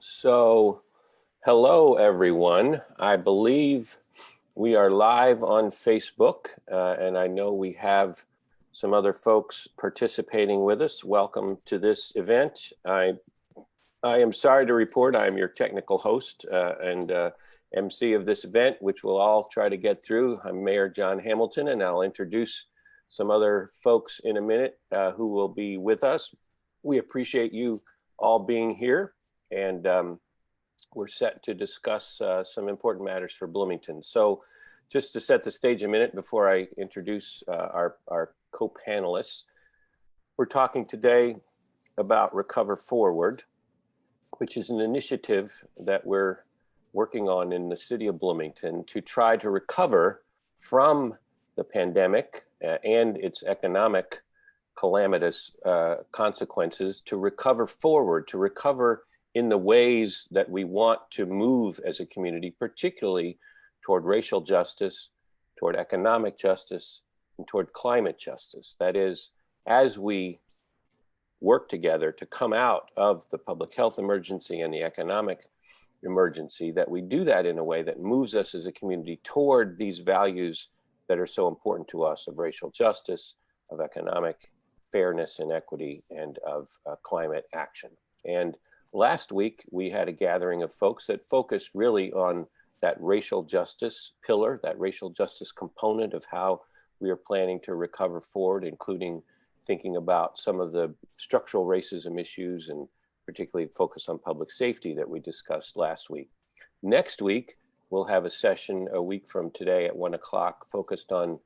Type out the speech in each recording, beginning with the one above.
So, hello everyone. I believe we are live on Facebook, and I know we have some other folks participating with us. Welcome to this event. I am sorry to report I'm your technical host and MC of this event, which we'll all try to get through. I'm Mayor John Hamilton, and I'll introduce some other folks in a minute who will be with us. We appreciate you all being here, and we're set to discuss some important matters for Bloomington. So just to set the stage a minute before I introduce our co-panelists, we're talking today about Recover Forward, which is an initiative that we're working on in the city of Bloomington to try to recover from the pandemic and its economic calamitous consequences, to recover forward, to recover in the ways that we want to move as a community, particularly toward racial justice, toward economic justice, and toward climate justice. That is, as we work together to come out of the public health emergency and the economic emergency, that we do that in a way that moves us as a community toward these values that are so important to us of racial justice, of economic fairness and equity, and of climate action. And last week, we had a gathering of folks that focused really on that racial justice pillar, that racial justice component of how we are planning to recover forward, including thinking about some of the structural racism issues and particularly focus on public safety that we discussed last week. Next week, we'll have a session a week from today at 1 o'clock focused on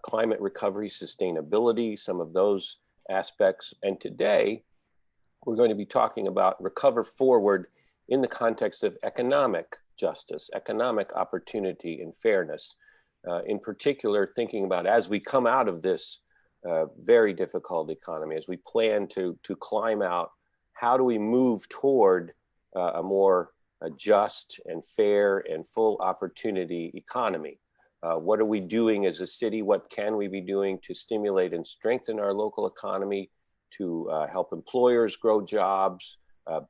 climate recovery, sustainability, some of those aspects. And today, we're going to be talking about Recover Forward in the context of economic justice, economic opportunity and fairness. In particular, thinking about as we come out of this very difficult economy, as we plan to climb out, how do we move toward a more just and fair and full opportunity economy? What are we doing as a city? What can we be doing to stimulate and strengthen our local economy, to help employers grow jobs,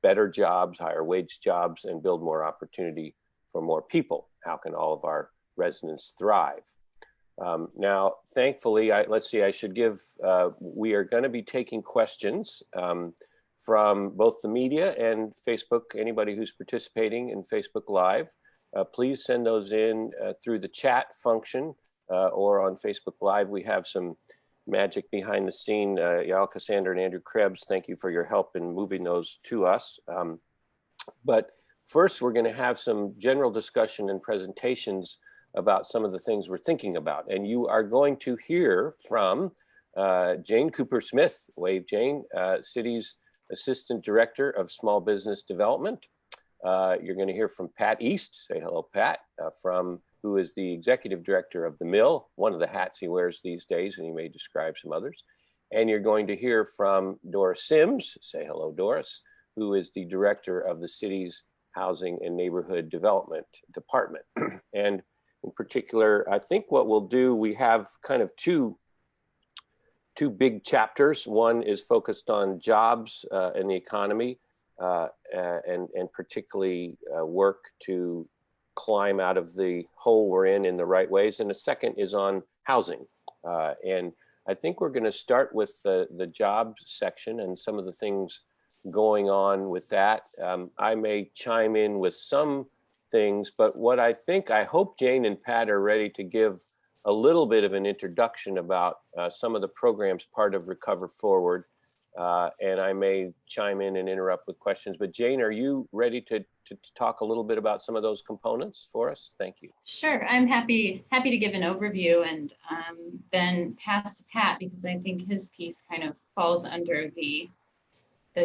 better jobs, higher wage jobs, and build more opportunity for more people? How can all of our residents thrive? Now, thankfully, I should give, we are going to be taking questions from both the media and Facebook, anybody who's participating in Facebook Live. Please send those in through the chat function or on Facebook Live. We have some magic behind the scene. Yael Cassander and Andrew Krebs, thank you for your help in moving those to us. But first, we're going to have some general discussion and presentations about some of the things we're thinking about. And you are going to hear from Jane Cooper-Smith, wave Jane, City's Assistant Director of Small Business Development. You're going to hear from Pat East, say hello, Pat, who is the Executive Director of The Mill, one of the hats he wears these days, and he may describe some others. And you're going to hear from Doris Sims, say hello, Doris, who is the Director of the city's Housing and Neighborhood Development Department. And in particular, I think what we'll do, we have kind of two big chapters. One is focused on jobs and the economy, and particularly work to climb out of the hole we're in the right ways. And the second is on housing. And I think we're going to start with the job section and some of the things going on with that. I may chime in with some things, but what I hope Jane and Pat are ready to give a little bit of an introduction about some of the programs part of Recover Forward. And I may chime in and interrupt with questions, but Jane, are you ready to talk a little bit about some of those components for us? Thank you. Sure, I'm happy to give an overview and then pass to Pat, because I think his piece kind of falls under the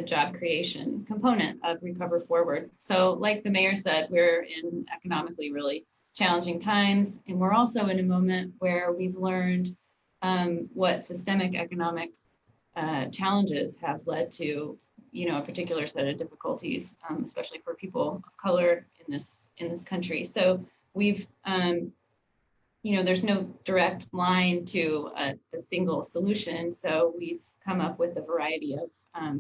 job creation component of Recover Forward. So like the mayor said, we're in economically really challenging times, and we're also in a moment where we've learned what systemic economic challenges have led to, a particular set of difficulties, especially for people of color in this country. So we've, there's no direct line to a single solution. So we've come up with a variety of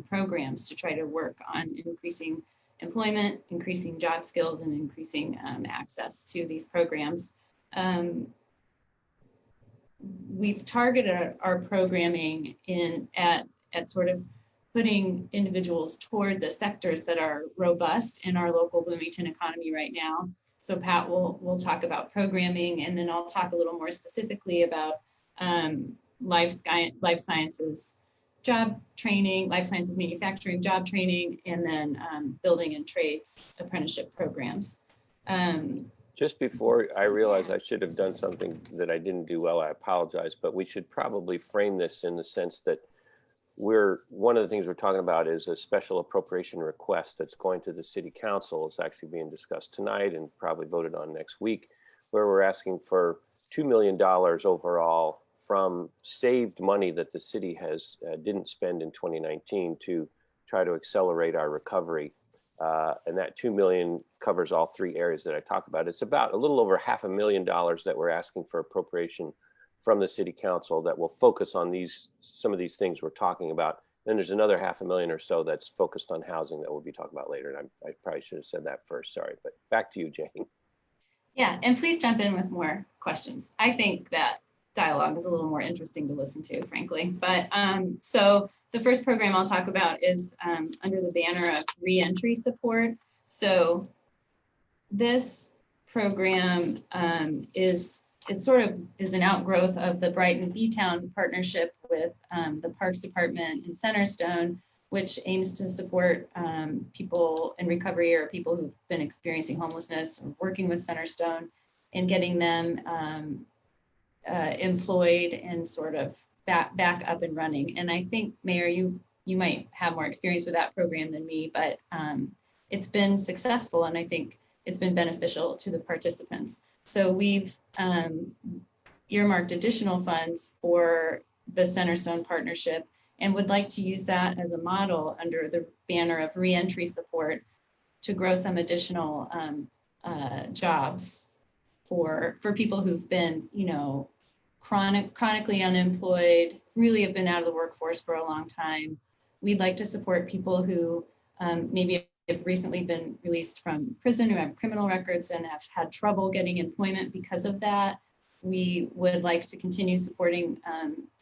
programs to try to work on increasing employment, increasing job skills, and increasing access to these programs. We've targeted our programming at sort of putting individuals toward the sectors that are robust in our local Bloomington economy right now. So Pat will talk about programming, and then I'll talk a little more specifically about life sciences job training, life sciences manufacturing job training, and then building and trades apprenticeship programs. Just before I realize I should have done something that I didn't do well, I apologize, but we should probably frame this in the sense that one of the things we're talking about is a special appropriation request that's going to the city council. It's actually being discussed tonight and probably voted on next week, where we're asking for $2 million overall from saved money that the city has didn't spend in 2019 to try to accelerate our recovery. And that 2 million covers all three areas that I talked about. It's about a little over $500,000 that we're asking for appropriation from the city council that will focus on some of these things we're talking about. Then there's another $500,000 or so that's focused on housing that we'll be talking about later. And I probably should have said that first, sorry, but back to you, Jane. Yeah, and please jump in with more questions. I think that dialogue is a little more interesting to listen to, frankly. But so the first program I'll talk about is under the banner of reentry support. So this program it sort of is an outgrowth of the Brighton B-Town partnership with the Parks Department in Centerstone, which aims to support people in recovery or people who've been experiencing homelessness, or working with Centerstone and getting them employed and sort of back up and running. And I think, Mayor, you might have more experience with that program than me, but it's been successful, and I think it's been beneficial to the participants. So we've earmarked additional funds for the Centerstone partnership and would like to use that as a model under the banner of reentry support to grow some additional jobs for people who've been, chronically unemployed, really have been out of the workforce for a long time. We'd like to support people who maybe have recently been released from prison, who have criminal records and have had trouble getting employment because of that. We would like to continue supporting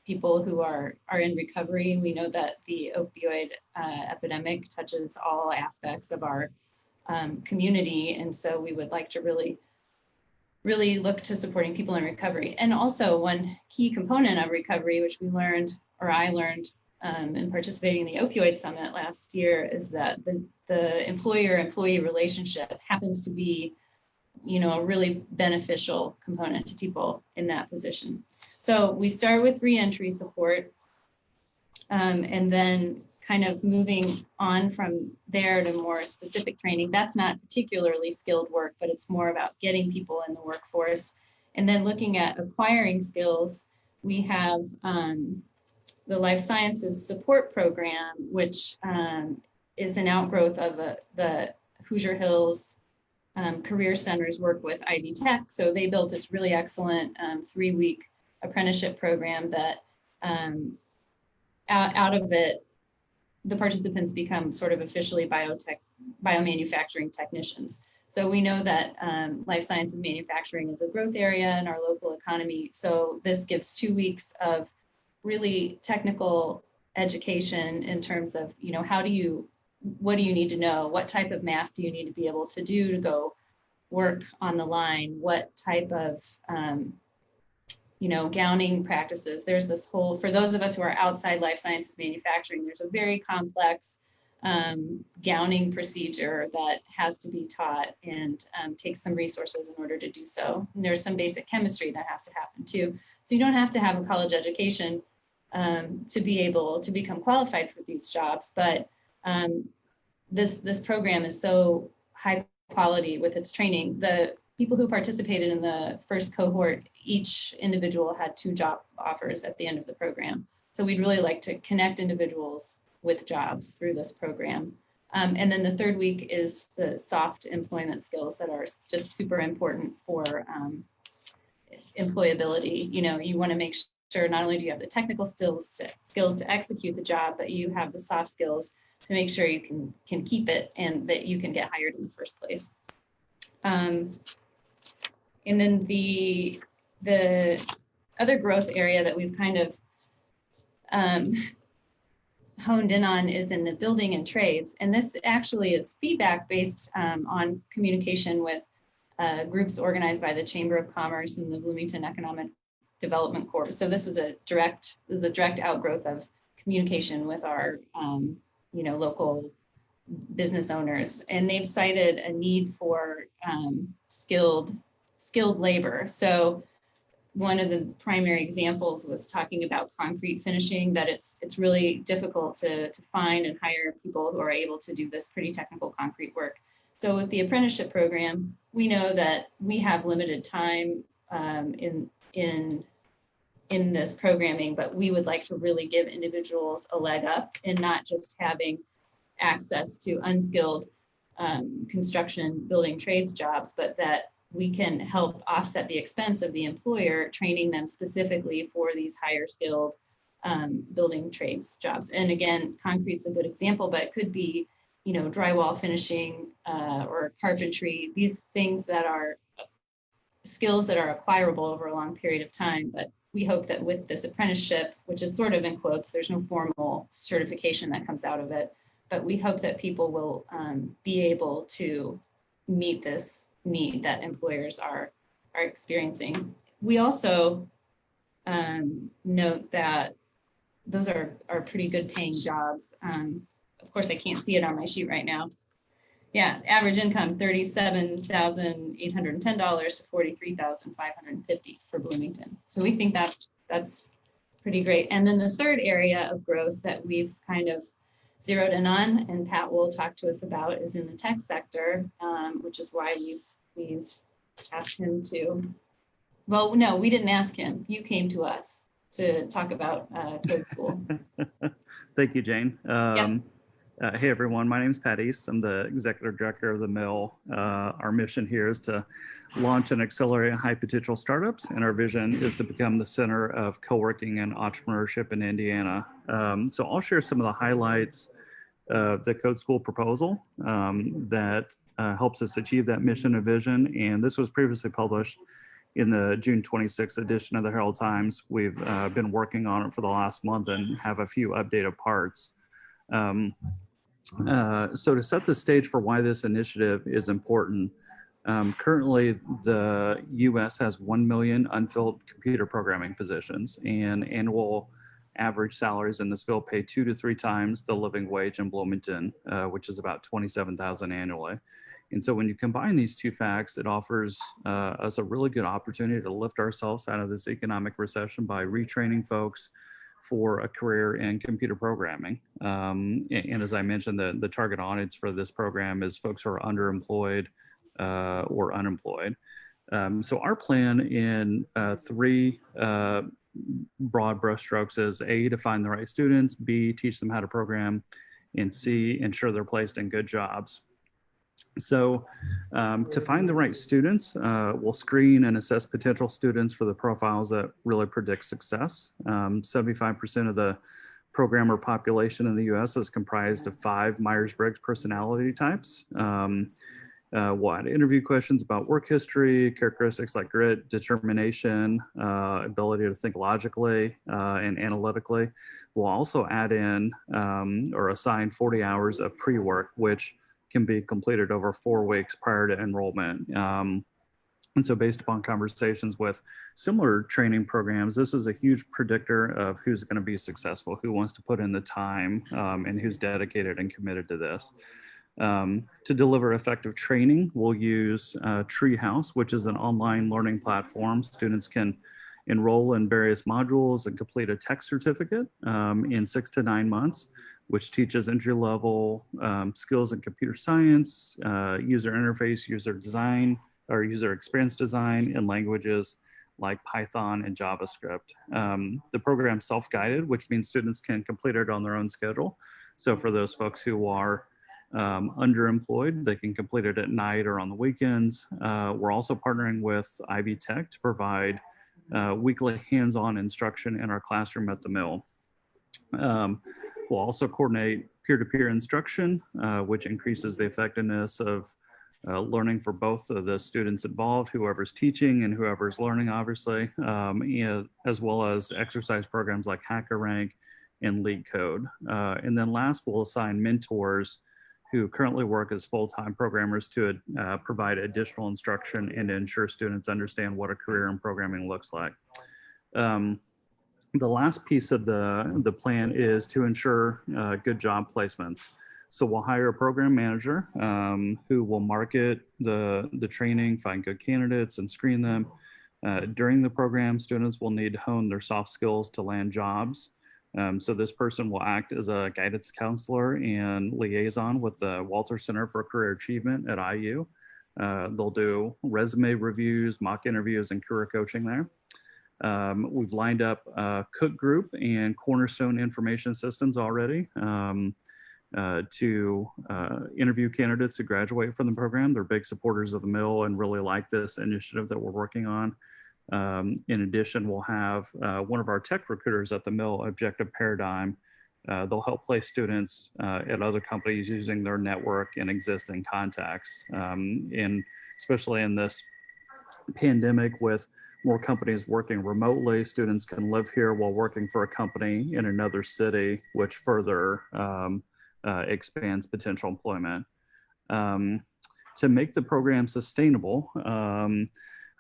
people who are in recovery. We know that the opioid epidemic touches all aspects of our community. And so we would like to really look to supporting people in recovery. And also one key component of recovery, which we learned, or I learned in participating in the opioid summit last year, is that the employer-employee relationship happens to be, a really beneficial component to people in that position. So we start with reentry support, and then kind of moving on from there to more specific training. That's not particularly skilled work, but it's more about getting people in the workforce. And then looking at acquiring skills, we have the Life Sciences Support Program, which is an outgrowth of the Hoosier Hills Career Center's work with Ivy Tech. So they built this really excellent 3-week apprenticeship program that out of it, the participants become sort of officially biomanufacturing technicians. So we know that life sciences manufacturing is a growth area in our local economy. So this gives 2 weeks of really technical education in terms of, what do you need to know? What type of math do you need to be able to do to go work on the line? What type of, gowning practices? There's this whole, for those of us who are outside life sciences manufacturing, there's a very complex gowning procedure that has to be taught and takes some resources in order to do so. And there's some basic chemistry that has to happen too. So you don't have to have a college education to be able to become qualified for these jobs, but this program is so high quality with its training. The people who participated in the first cohort, each individual had 2 job offers at the end of the program. So we'd really like to connect individuals with jobs through this program. And then the 3rd week is the soft employment skills that are just super important for employability. You want to make sure not only do you have the technical skills to execute the job, but you have the soft skills make sure you can keep it and that you can get hired in the first place. And then the other growth area that we've kind of honed in on is in the building and trades. And this actually is feedback based on communication with groups organized by the Chamber of Commerce and the Bloomington Economic Development Corp. So this was a direct outgrowth of communication with our local business owners, and they've cited a need for skilled labor. So one of the primary examples was talking about concrete finishing, that it's really difficult to find and hire people who are able to do this pretty technical concrete work. So with the apprenticeship program, we know that we have limited time in this programming, but we would like to really give individuals a leg up in not just having access to unskilled construction building trades jobs, but that we can help offset the expense of the employer training them specifically for these higher skilled building trades jobs. And again, concrete's a good example, but it could be, drywall finishing or carpentry, these things that are skills that are acquirable over a long period of time. But we hope that with this apprenticeship, which is sort of in quotes, there's no formal certification that comes out of it, but we hope that people will be able to meet this need that employers are experiencing. We also note that those are pretty good paying jobs. Of course, I can't see it on my sheet right now. Yeah, average income $37,810 to $43,550 for Bloomington. So we think that's pretty great. And then the third area of growth that we've kind of zeroed in on, and Pat will talk to us about, is in the tech sector, which is why we've asked him to. Well, no, we didn't ask him. You came to us to talk about code school. Thank you, Jane. Yep. Hey, everyone. My name is Pat East. I'm the executive director of the Mill. Our mission here is to launch and accelerate high potential startups, and our vision is to become the center of co-working and entrepreneurship in Indiana. So I'll share some of the highlights of the Code School proposal that helps us achieve that mission and vision. And this was previously published in the June 26th edition of the Herald Times. We've been working on it for the last month and have a few updated parts. So to set the stage for why this initiative is important, currently the US has 1 million unfilled computer programming positions, and annual average salaries in this field pay 2 to 3 times the living wage in Bloomington, which is about $27,000 annually. And so when you combine these two facts, it offers us a really good opportunity to lift ourselves out of this economic recession by retraining folks for a career in computer programming. And as I mentioned, the target audience for this program is folks who are underemployed or unemployed. So our plan in 3 broad brushstrokes is A, to find the right students, B, teach them how to program, and C, ensure they're placed in good jobs. So to find the right students, we'll screen and assess potential students for the profiles that really predict success. 75% of the programmer population in the US is comprised of 5 Myers-Briggs personality types. We'll add interview questions about work history, characteristics like grit, determination, ability to think logically and analytically. We'll also add in or assign 40 hours of pre-work, which can be completed over 4 weeks prior to enrollment. And so based upon conversations with similar training programs, this is a huge predictor of who's going to be successful, who wants to put in the time, and who's dedicated and committed to this. To deliver effective training, we'll use Treehouse, which is an online learning platform. Students can enroll in various modules and complete a tech certificate in 6 to 9 months, which teaches entry-level skills in computer science, user interface, user design, or user experience design in languages like Python and JavaScript. The program's self-guided, which means students can complete it on their own schedule. So for those folks who are underemployed, they can complete it at night or on the weekends. We're also partnering with Ivy Tech to provide weekly hands-on instruction in our classroom at the Mill. We'll also coordinate peer-to-peer instruction, which increases the effectiveness of learning for both of the students involved, whoever's teaching and whoever's learning, obviously, and as well as exercise programs like HackerRank and LeetCode. And then last, we'll assign mentors who currently work as full-time programmers to provide additional instruction and to ensure students understand what a career in programming looks like. The last piece of the plan is to ensure good job placements. So we'll hire a program manager who will market the training, find good candidates, and screen them. During the program, students will need to hone their soft skills to land jobs. So this person will act as a guidance counselor and liaison with the Walter Center for Career Achievement at IU. They'll do resume reviews, mock interviews, and career coaching there. We've lined up Cook Group and Cornerstone Information Systems already to interview candidates who graduate from the program. They're big supporters of the mill and really like this initiative that we're working on. In addition, we'll have one of our tech recruiters at the mill, Objective Paradigm. They'll help place students at other companies using their network and existing contacts. And especially in this pandemic with more companies working remotely, students can live here while working for a company in another city, which further expands potential employment. To make the program sustainable,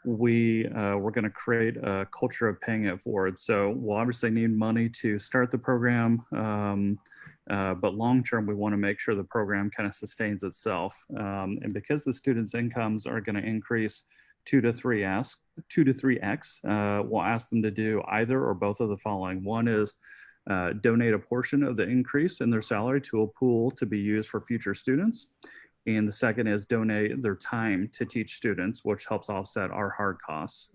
we're going to create a culture of paying it forward. So we'll obviously need money to start the program, but long-term, we want to make sure the program kind of sustains itself. And because the students' incomes are going to increase 2 to 3x, we'll ask them to do either or both of the following. One is donate a portion of the increase in their salary to a pool to be used for future students. And the second is donate their time to teach students, which helps offset our hard costs.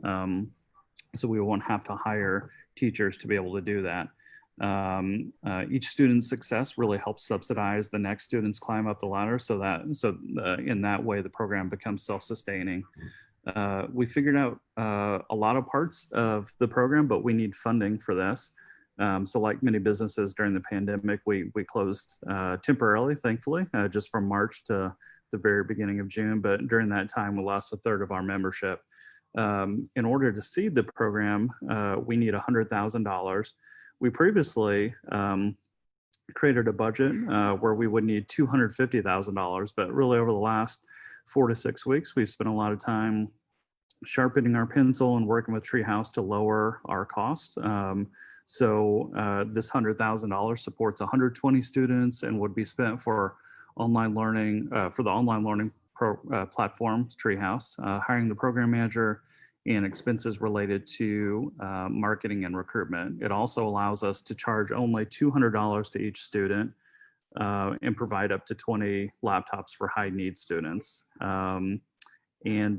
So we won't have to hire teachers to be able to do that. Each student's success really helps subsidize the next student's climb up the ladder, so in that way the program becomes self-sustaining. We figured out a lot of parts of the program, but we need funding for this. So like many businesses during the pandemic, we closed temporarily, thankfully, just from March to the very beginning of June. But during that time, we lost a third of our membership. In order to seed the program, we need $100,000. We previously created a budget where we would need $250,000, but really over the last 4 to 6 weeks, we've spent a lot of time sharpening our pencil and working with Treehouse to lower our cost. So this $100,000 supports 120 students and would be spent for online learning, for the online learning platform, Treehouse, hiring the program manager, and expenses related to marketing and recruitment. It also allows us to charge only $200 to each student and provide up to 20 laptops for high need students. And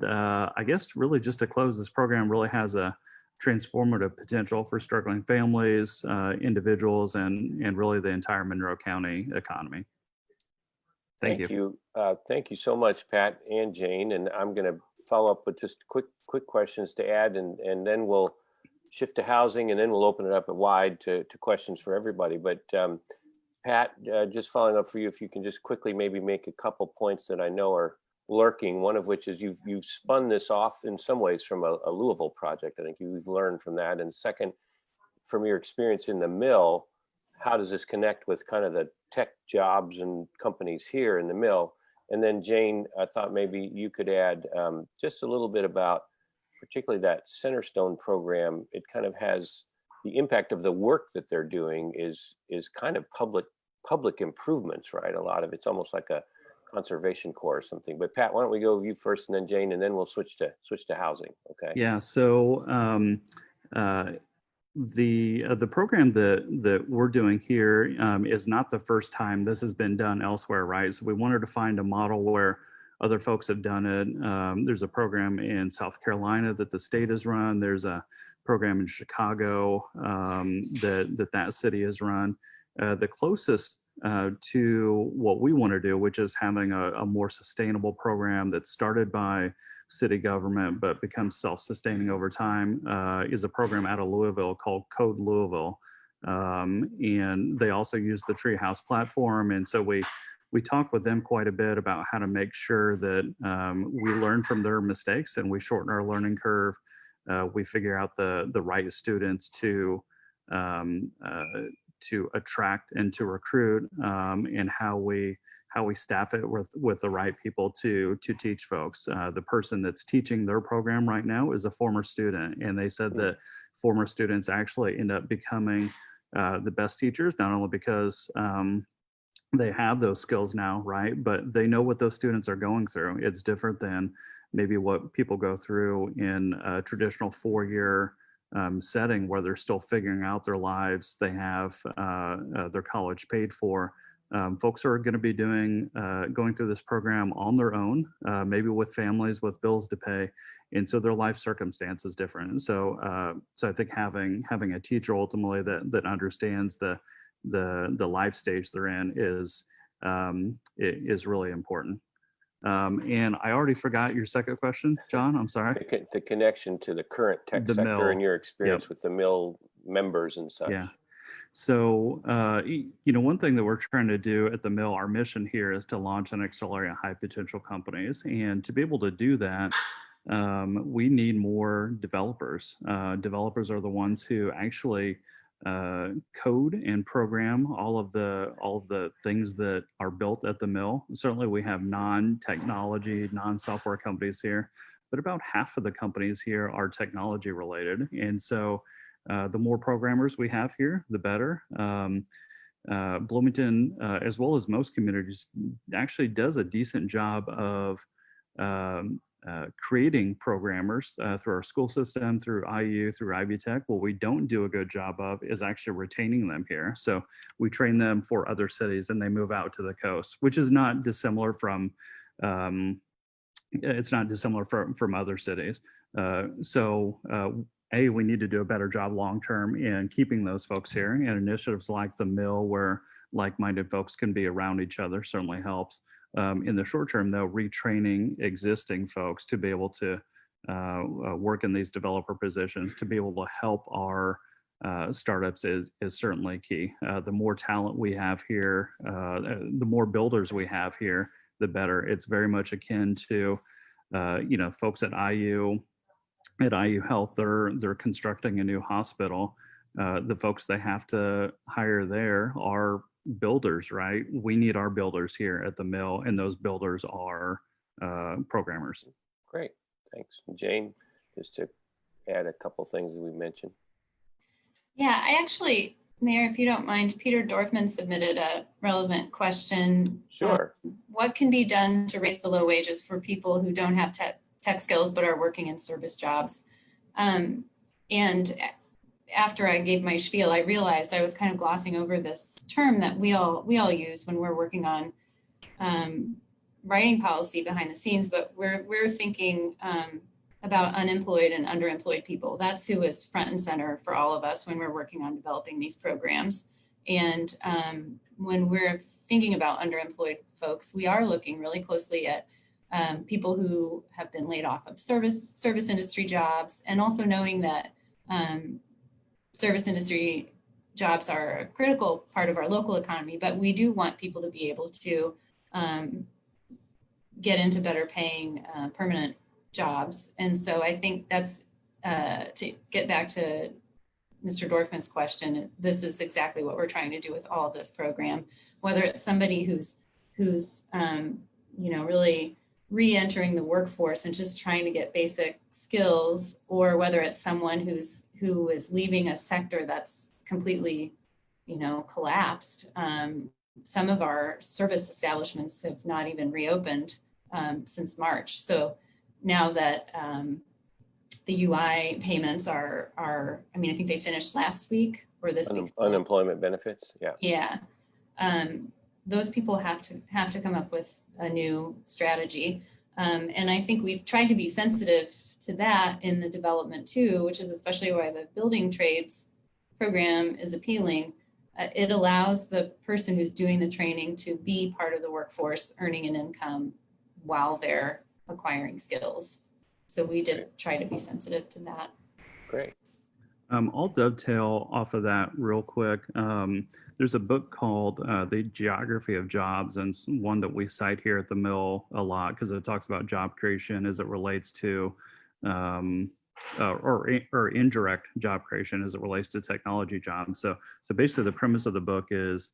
I guess really just to close, this program really has a transformative potential for struggling families, individuals, and really the entire Monroe County economy. Thank you. Thank you so much, Pat and Jane. And I'm going to follow up with just quick questions to add, and then we'll shift to housing, and then we'll open it up wide to questions for everybody. But Pat, just following up for you, if you can just quickly maybe make a couple points that I know are lurking, one of which is you've spun this off in some ways from a Louisville project. I think you've learned from that. And second, from your experience in the mill, how does this connect with kind of the tech jobs and companies here in the mill? And then Jane, I thought maybe you could add just a little bit about particularly that Centerstone program. It kind of has the impact of the work that they're doing is kind of public improvements, right? A lot of it's almost like a conservation corps or something. But Pat, why don't we go with you first, and then Jane, and then we'll switch to housing. Okay. Yeah. So the program that we're doing here is not the first time this has been done elsewhere, right? So we wanted to find a model where other folks have done it. There's a program in South Carolina that the state has run. There's a program in Chicago that city has run. The closest to what we want to do, which is having a more sustainable program that's started by city government but becomes self-sustaining over time, is a program out of Louisville called Code Louisville. And they also use the Treehouse platform. And so we talk with them quite a bit about how to make sure that we learn from their mistakes and we shorten our learning curve. We figure out the right students um, uh, to attract and to recruit, and how we staff it with the right people to teach folks. The person that's teaching their program right now is a former student, and they said that former students actually end up becoming the best teachers, not only because they have those skills now, right? But they know what those students are going through. It's different than maybe what people go through in a traditional four-year setting where they're still figuring out their lives. They have their college paid for. Folks are going to be going through this program on their own, maybe with families with bills to pay, and so their life circumstance is different. And so, so I think having a teacher ultimately that understands the life stage they're in is really important. And I already forgot your second question, John. I'm sorry. The connection to the current tech The sector mill. and your experience Yep. with the mill members and such. Yeah. So, one thing that we're trying to do at the mill, our mission here is to launch and accelerate high potential companies. And to be able to do that, we need more developers. Developers are the ones who actually code and program all of the things that are built at the mill. Certainly, we have non-technology, non-software companies here, but about half of the companies here are technology related. And so, the more programmers we have here, the better. Bloomington, as well as most communities, actually does a decent job of creating programmers through our school system, through IU, through Ivy Tech. What we don't do a good job of is actually retaining them here. So we train them for other cities and they move out to the coast, which is not dissimilar from it's not dissimilar from other cities. We need to do a better job long-term in keeping those folks here, and initiatives like the mill where like-minded folks can be around each other certainly helps. In the short term though, retraining existing folks to be able to work in these developer positions, to be able to help our startups is certainly key. The more talent we have here, the more builders we have here, the better. It's very much akin to, folks at IU Health. They're constructing a new hospital. The folks they have to hire there are builders, right? We need our builders here at the mill, and those builders are programmers. Great, thanks. Jane, just to add a couple things that we mentioned. Yeah, I actually, Mayor, if you don't mind, Peter Dorfman submitted a relevant question. Sure. What can be done to raise the low wages for people who don't have tech skills but are working in service jobs? And after I gave my spiel, I realized I was kind of glossing over this term that we all use when we're working on writing policy behind the scenes, but we're thinking about unemployed and underemployed people. That's who is front and center for all of us when we're working on developing these programs. And when we're thinking about underemployed folks, we are looking really closely at people who have been laid off of service industry jobs, and also knowing that service industry jobs are a critical part of our local economy, but we do want people to be able to get into better paying permanent jobs. And so I think that's, to get back to Mr. Dorfman's question, this is exactly what we're trying to do with all of this program, whether it's somebody who's really re-entering the workforce and just trying to get basic skills, or whether it's someone who is leaving a sector that's completely, collapsed. Some of our service establishments have not even reopened since March. So now that the UI payments are, I think they finished last week or this week. Unemployment benefits, yeah. Yeah. Those people have to come up with a new strategy. And I think we've tried to be sensitive to that in the development too, which is especially why the building trades program is appealing. It allows the person who's doing the training to be part of the workforce, earning an income while they're acquiring skills. So we did try to be sensitive to that. Great. I'll dovetail off of that real quick. There's a book called The Geography of Jobs, and it's one that we cite here at the Mill a lot because it talks about job creation as it relates to, or indirect job creation as it relates to technology jobs. So basically, the premise of the book is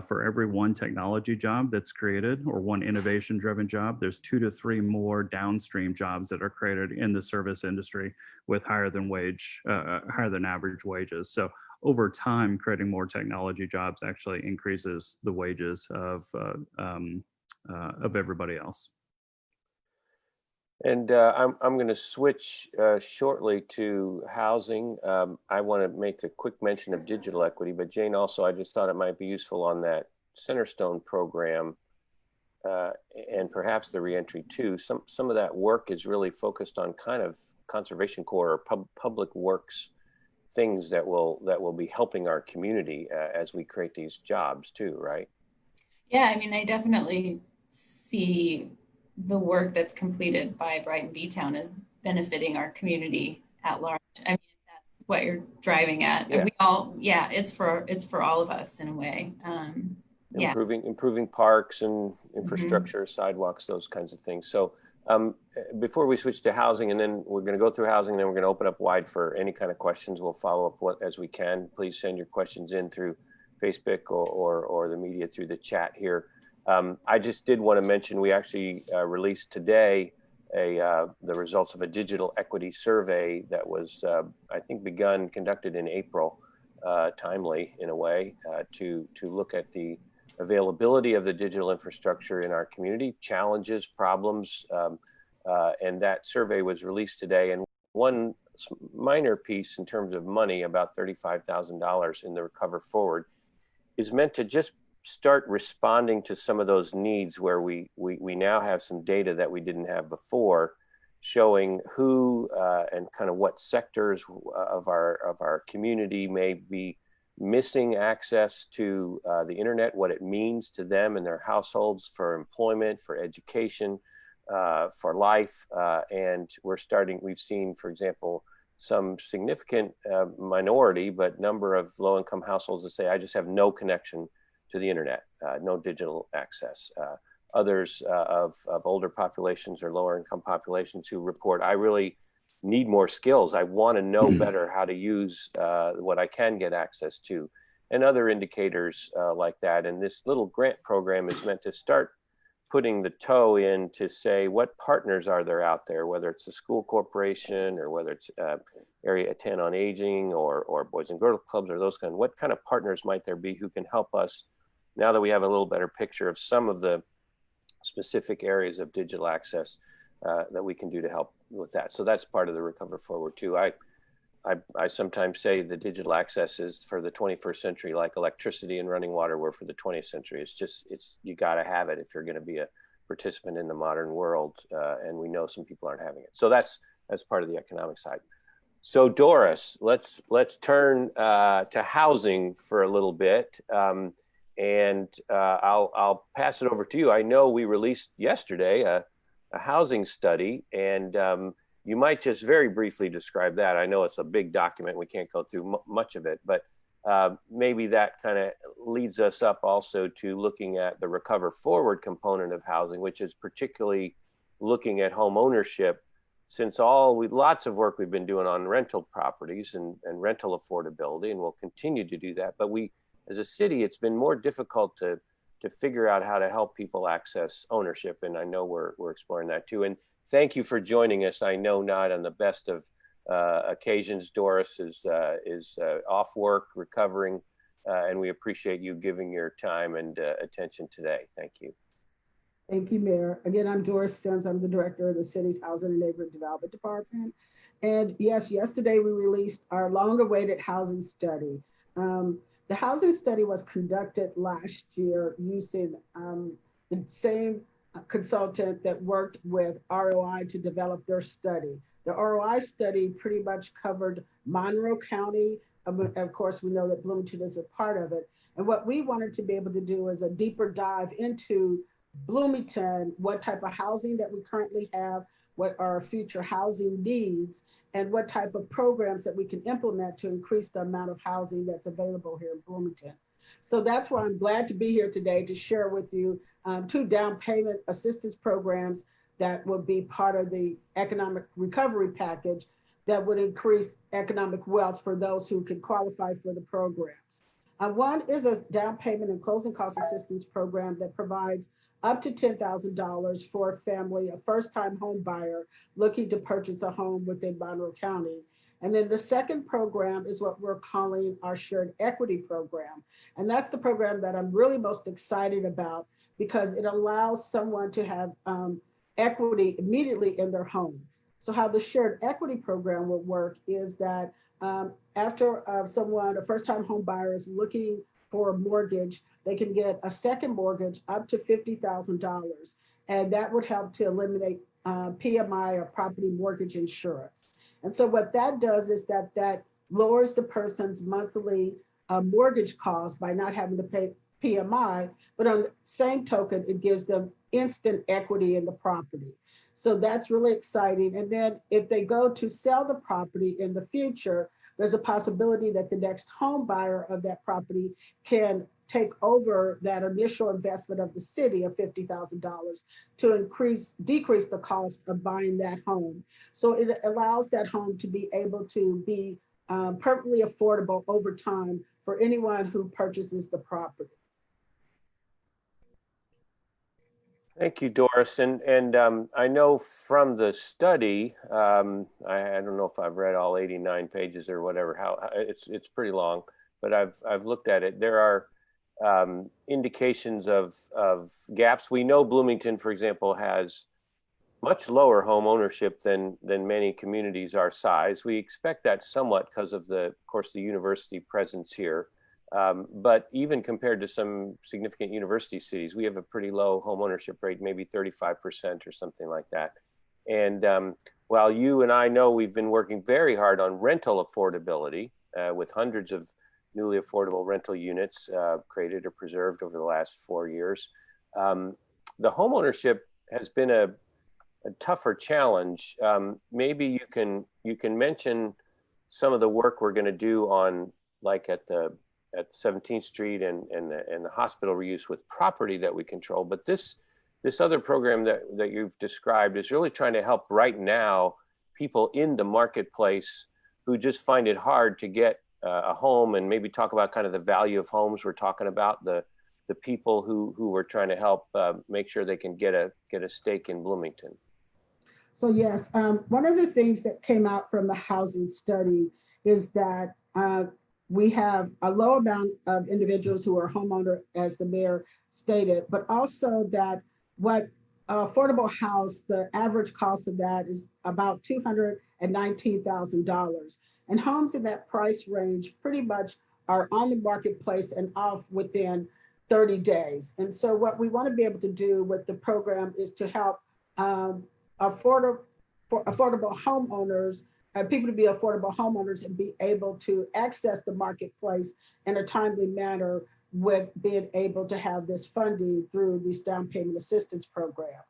for every one technology job that's created or one innovation-driven job, there's 2 to 3 more downstream jobs that are created in the service industry with higher than average wages. So over time, creating more technology jobs actually increases the wages of everybody else. And I'm going to switch shortly to housing. I want to make a quick mention of digital equity, but Jane, also, I just thought it might be useful on that Centerstone program and perhaps the reentry too. Some of that work is really focused on kind of conservation corps or public works things that will be helping our community as we create these jobs too, right? Yeah, I mean, I definitely see the work that's completed by Brighton B-Town as benefiting our community at large. I mean, if that's what you're driving at. Yeah. We all, yeah, it's for all of us in a way. Yeah. Improving parks and infrastructure, sidewalks, those kinds of things. So before we switch to housing, and then we're going to go through housing, and then we're going to open up wide for any kind of questions. We'll follow up as we can. Please send your questions in through Facebook or the media through the chat here. I just did want to mention we actually released today the results of a digital equity survey that was, I think, conducted in April, timely in a way, to look at the availability of the digital infrastructure in our community, challenges, problems, and that survey was released today. And one minor piece in terms of money, about $35,000 in the Recover Forward, is meant to just start responding to some of those needs where we now have some data that we didn't have before, showing who and kind of what sectors of our community may be missing access to the internet, what it means to them and their households for employment, for education, for life. And we've seen, for example, some significant minority, but number of low-income households that say, I just have no connection to the internet, no digital access. Others of older populations or lower income populations who report, I really need more skills. I want to know better how to use what I can get access to, and other indicators like that. And this little grant program is meant to start putting the toe in to say, what partners are there out there, whether it's a school corporation or whether it's Area 10 on Aging or Boys and Girls Clubs or those what kind of partners might there be who can help us now that we have a little better picture of some of the specific areas of digital access that we can do to help with that. So that's part of the Recover Forward too. I sometimes say the digital access is for the 21st century, like electricity and running water were for the 20th century. You got to have it if you're going to be a participant in the modern world. And we know some people aren't having it. So that's part of the economic side. So Doris, let's turn to housing for a little bit. And I'll pass it over to you. I know we released yesterday a housing study, and you might just very briefly describe that. I know it's a big document. We can't go through much of it, but maybe that kind of leads us up also to looking at the Recover Forward component of housing, which is particularly looking at home ownership, since lots of work we've been doing on rental properties and rental affordability, and we'll continue to do that. But as a city, it's been more difficult to figure out how to help people access ownership. And I know we're exploring that too. And thank you for joining us. I know not on the best of occasions. Doris is off work, recovering, and we appreciate you giving your time and attention today. Thank you. Thank you, Mayor. Again, I'm Doris Sims. I'm the director of the city's Housing and Neighborhood Development Department. And yes, yesterday we released our long-awaited housing study. The housing study was conducted last year using the same consultant that worked with ROI to develop their study. The ROI study pretty much covered Monroe County. Of course, we know that Bloomington is a part of it. And what we wanted to be able to do is a deeper dive into Bloomington what type of housing that we currently have, what our future housing needs, and what type of programs that we can implement to increase the amount of housing that's available here in Bloomington. So that's why I'm glad to be here today to share with you two down payment assistance programs that will be part of the economic recovery package that would increase economic wealth for those who can qualify for the programs. One is a down payment and closing cost assistance program that provides up to $10,000 for a family, a first-time home buyer looking to purchase a home within Monroe County. And then the second program is what we're calling our shared equity program. And that's the program that I'm really most excited about because it allows someone to have equity immediately in their home. So how the shared equity program will work is that after someone, a first-time home buyer is looking for a mortgage, they can get a second mortgage up to $50,000. And that would help to eliminate PMI or property mortgage insurance. And so what that does is that lowers the person's monthly mortgage cost by not having to pay PMI, but on the same token, it gives them instant equity in the property. So that's really exciting. And then if they go to sell the property in the future, there's a possibility that the next home buyer of that property can take over that initial investment of the city of $50,000 to decrease the cost of buying that home. So it allows that home to be able to be permanently affordable over time for anyone who purchases the property. Thank you, Doris. And I know from the study, I don't know if I've read all 89 pages or whatever. How it's pretty long, but I've looked at it. There are indications of gaps. We know Bloomington, for example, has much lower home ownership than many communities our size. We expect that somewhat because of of course, the university presence here. But even compared to some significant university cities, we have a pretty low home ownership rate, maybe 35% or something like that. And while you and I know we've been working very hard on rental affordability with hundreds of newly affordable rental units created or preserved over the last 4 years, the home ownership has been a tougher challenge. Maybe you can mention some of the work we're going to do on, like at 17th Street and the hospital reuse with property that we control. But this other program that you've described is really trying to help right now people in the marketplace who just find it hard to get a home, and maybe talk about kind of the value of homes. We're talking about the people who we're trying to help make sure they can get a stake in Bloomington. So yes, one of the things that came out from the housing study is that we have a low amount of individuals who are homeowner, as the mayor stated, but also that what affordable house, the average cost of that is about $219,000. And homes in that price range pretty much are on the marketplace and off within 30 days. And so what we want to be able to do with the program is to help affordable homeowners, people to be affordable homeowners and be able to access the marketplace in a timely manner with being able to have this funding through this down payment assistance program.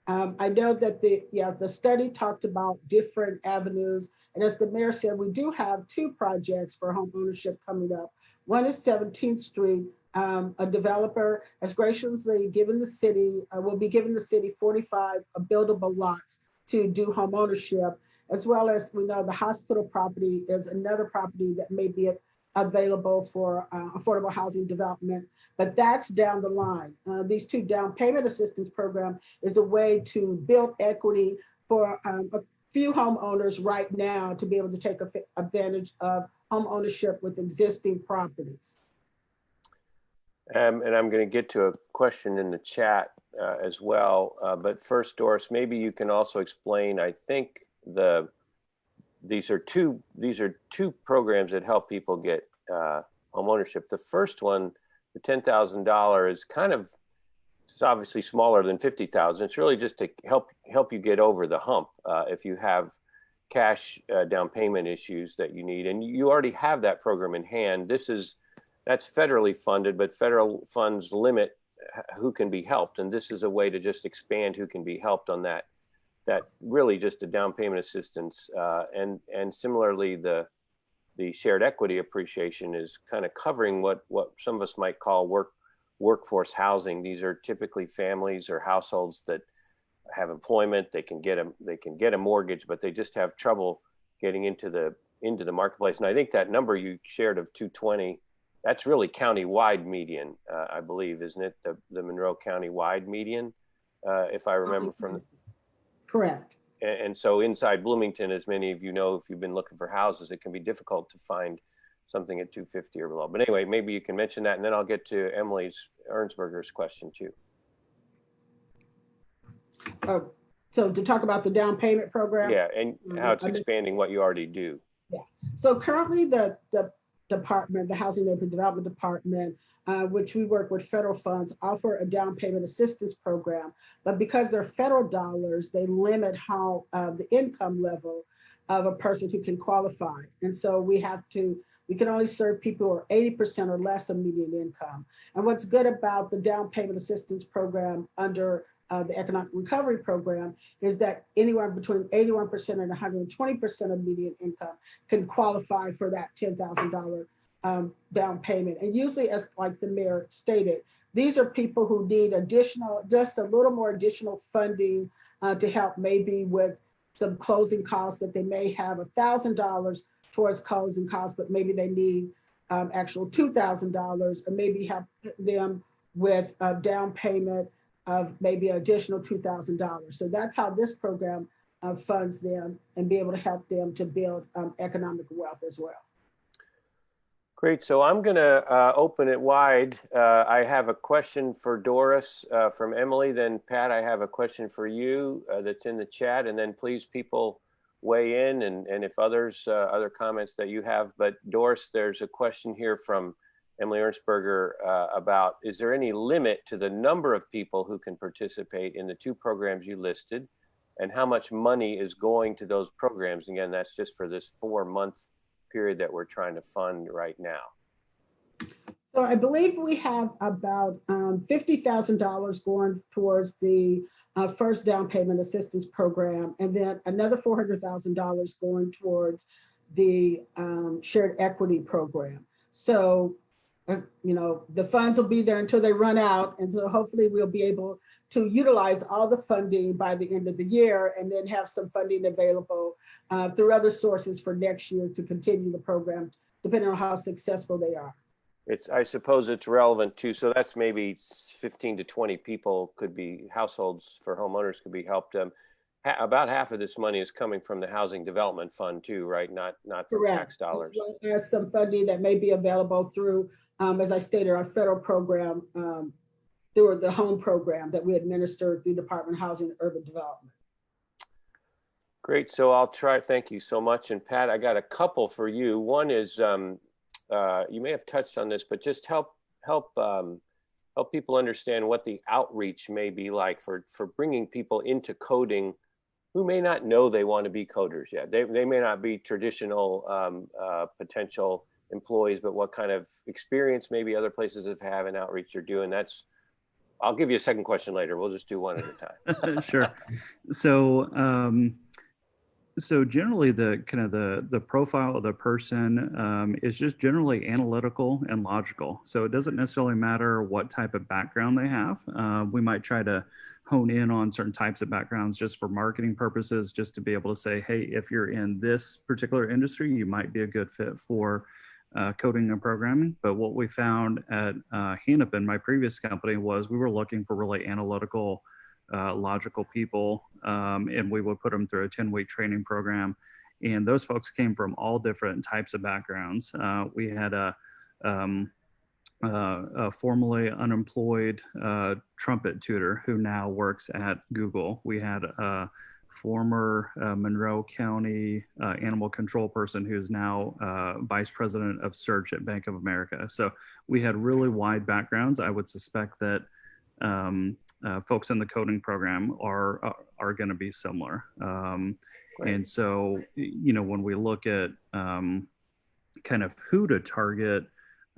I know that the study talked about different avenues. And as the mayor said, we do have two projects for home ownership coming up. One is 17th Street. A developer has graciously given the city, will be giving the city 45 buildable lots to do home ownership, as well as we know the hospital property is another property that may be available for affordable housing development, but that's down the line. These two down payment assistance program is a way to build equity for a few homeowners right now to be able to take advantage of home ownership with existing properties. And I'm going to get to a question in the chat as well. But first, Doris, maybe you can also explain, I think these are two programs that help people get home ownership. The first one, the $10,000, is it's obviously smaller than $50,000. It's really just to help you get over the hump if you have cash down payment issues that you need, and you already have that program in hand. That's federally funded, but federal funds limit who can be helped. And this is a way to just expand who can be helped on that really just a down payment assistance. And similarly, the shared equity appreciation is kind of covering what some of us might call workforce housing. These are typically families or households that have employment. They can get a mortgage, but they just have trouble getting into the marketplace. And I think that number you shared of 220, that's really county-wide median, I believe, isn't it? The Monroe County-wide median, if I remember from the... Correct. And so inside Bloomington, as many of you know, if you've been looking for houses, it can be difficult to find something at 250 or below. But anyway, maybe you can mention that, and then I'll get to Emily Ernsberger's question too. So to talk about the down payment program. Yeah, and how it's expanding what you already do. Yeah. So currently the department, the Housing and Urban Development Department, which we work with federal funds, offer a down payment assistance program. But because they're federal dollars, they limit how the income level of a person who can qualify. And so we can only serve people who are 80% or less of median income. And what's good about the down payment assistance program under the economic recovery program is that anywhere between 81% and 120% of median income can qualify for that $10,000 down payment. And usually, as like the mayor stated, these are people who need just a little more additional funding to help maybe with some closing costs that they may have $1,000 towards closing costs, but maybe they need actual $2,000, and maybe help them with a down payment of maybe an additional $2,000. So that's how this program funds them and be able to help them to build economic wealth as well. Great. So I'm going to open it wide. I have a question for Doris from Emily. Then Pat, I have a question for you that's in the chat. And then please, people, weigh in and if others, other comments that you have. But Doris, there's a question here from Emily Ernsberger about, is there any limit to the number of people who can participate in the two programs you listed? And how much money is going to those programs? Again, that's just for this 4-month period that we're trying to fund right now. So I believe we have about $50,000 going towards the first down payment assistance program, and then another $400,000 going towards the shared equity program. So, the funds will be there until they run out. And so hopefully we'll be able to utilize all the funding by the end of the year and then have some funding available through other sources for next year to continue the program, depending on how successful they are. I suppose it's relevant too. So that's maybe 15 to 20 people could be households for homeowners could be helped. About half of this money is coming from the Housing Development Fund too, right? Not from Correct. Tax dollars. As well as some funding that may be available through, as I stated, our federal program, through the home program that we administer through Department of Housing and Urban Development. Great. So I'll try. Thank you so much. And Pat, I got a couple for you. One is, you may have touched on this, but just help people understand what the outreach may be like for bringing people into coding who may not know they want to be coders yet. They may not be traditional potential employees, but what kind of experience maybe other places have in outreach are doing. I'll give you a second question later. We'll just do one at a time. Sure. So generally the profile of the person is just generally analytical and logical. So it doesn't necessarily matter what type of background they have. We might try to hone in on certain types of backgrounds just for marketing purposes, just to be able to say, hey, if you're in this particular industry, you might be a good fit for coding and programming. But what we found at Hennepin, my previous company, was we were looking for really analytical, logical people, and we would put them through a 10-week training program. And those folks came from all different types of backgrounds. We had a formerly unemployed trumpet tutor who now works at Google. We had a former Monroe County animal control person who's now vice president of search at Bank of America. So we had really wide backgrounds. I would suspect that folks in the coding program are going to be similar. And so, when we look at kind of who to target,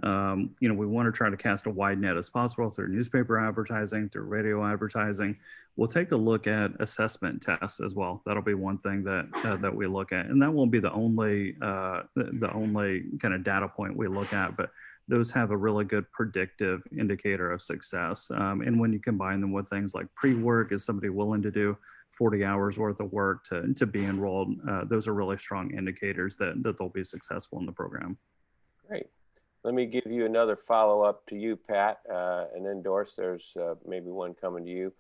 We want to try to cast a wide net as possible through newspaper advertising, through radio advertising. We'll take a look at assessment tests as well. That'll be one thing that we look at, and that won't be the only kind of data point we look at, but those have a really good predictive indicator of success. And when you combine them with things like pre-work, is somebody willing to do 40 hours worth of work to be enrolled? Those are really strong indicators that they'll be successful in the program. Great. Let me give you another follow-up to you, Pat, and then Doris, there's maybe one coming to you.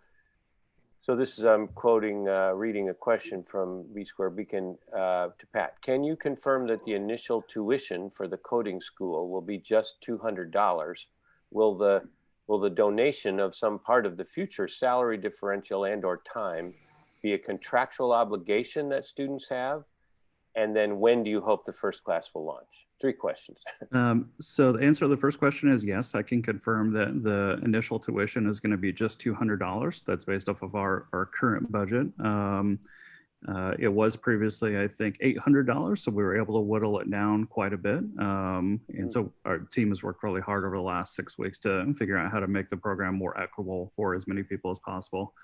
So this is, I'm quoting, reading a question from B Square Beacon to Pat. Can you confirm that the initial tuition for the coding school will be just $200? Will the donation of some part of the future salary differential and or time be a contractual obligation that students have? And then when do you hope the first class will launch? 3 questions. So the answer to the first question is yes, I can confirm that the initial tuition is going to be just $200. That's based off of our current budget. It was previously, I think, $800. So we were able to whittle it down quite a bit. And so our team has worked really hard over the last 6 weeks to figure out how to make the program more equitable for as many people as possible.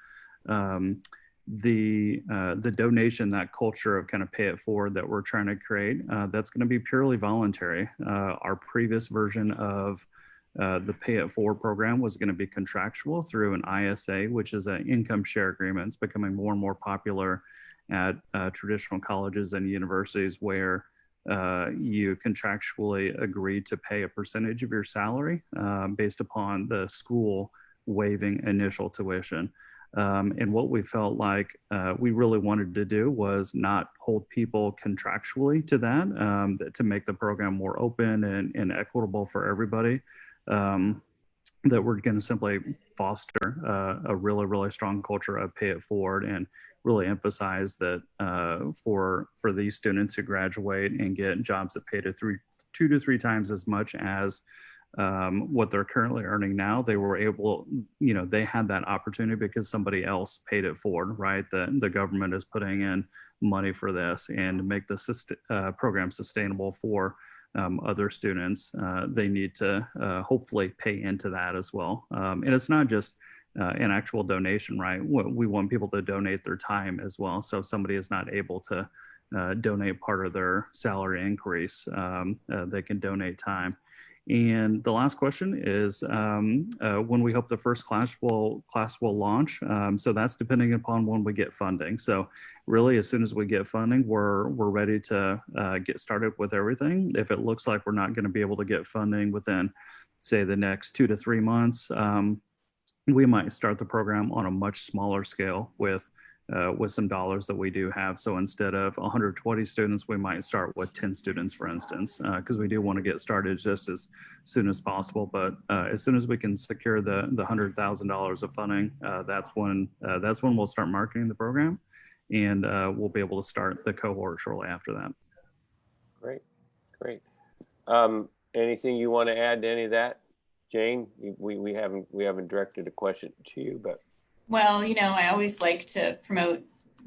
The donation, that culture of kind of pay it forward that we're trying to create, that's going to be purely voluntary. Our previous version of the pay it forward program was going to be contractual through an ISA, which is an income share agreement. It's becoming more and more popular at traditional colleges and universities where you contractually agree to pay a percentage of your salary based upon the school waiving initial tuition. And what we felt like we really wanted to do was not hold people contractually to that, to make the program more open and equitable for everybody. That we're going to simply foster a really, really strong culture of pay it forward and really emphasize that for these students who graduate and get jobs that pay to 2 to 3 times as much as what they're currently earning now, they were able, they had that opportunity because somebody else paid it forward, right? The government is putting in money for this, and to make the program sustainable for other students, they need to hopefully pay into that as well. And it's not just an actual donation, right? We want people to donate their time as well. So if somebody is not able to donate part of their salary increase, they can donate time. And the last question is when we hope the first class will launch. So that's depending upon when we get funding. So really, as soon as we get funding, we're ready to get started with everything. If it looks like we're not going to be able to get funding within, say, the next 2 to 3 months, we might start the program on a much smaller scale with some dollars that we do have. So instead of 120 students, we might start with 10 students, for instance, because we do want to get started just as soon as possible. But as soon as we can secure the $100,000 of funding, that's when we'll start marketing the program, and we'll be able to start the cohort shortly after that. Great. Anything you want to add to any of that, Jane? We haven't directed a question to you, but. Well, I always like to promote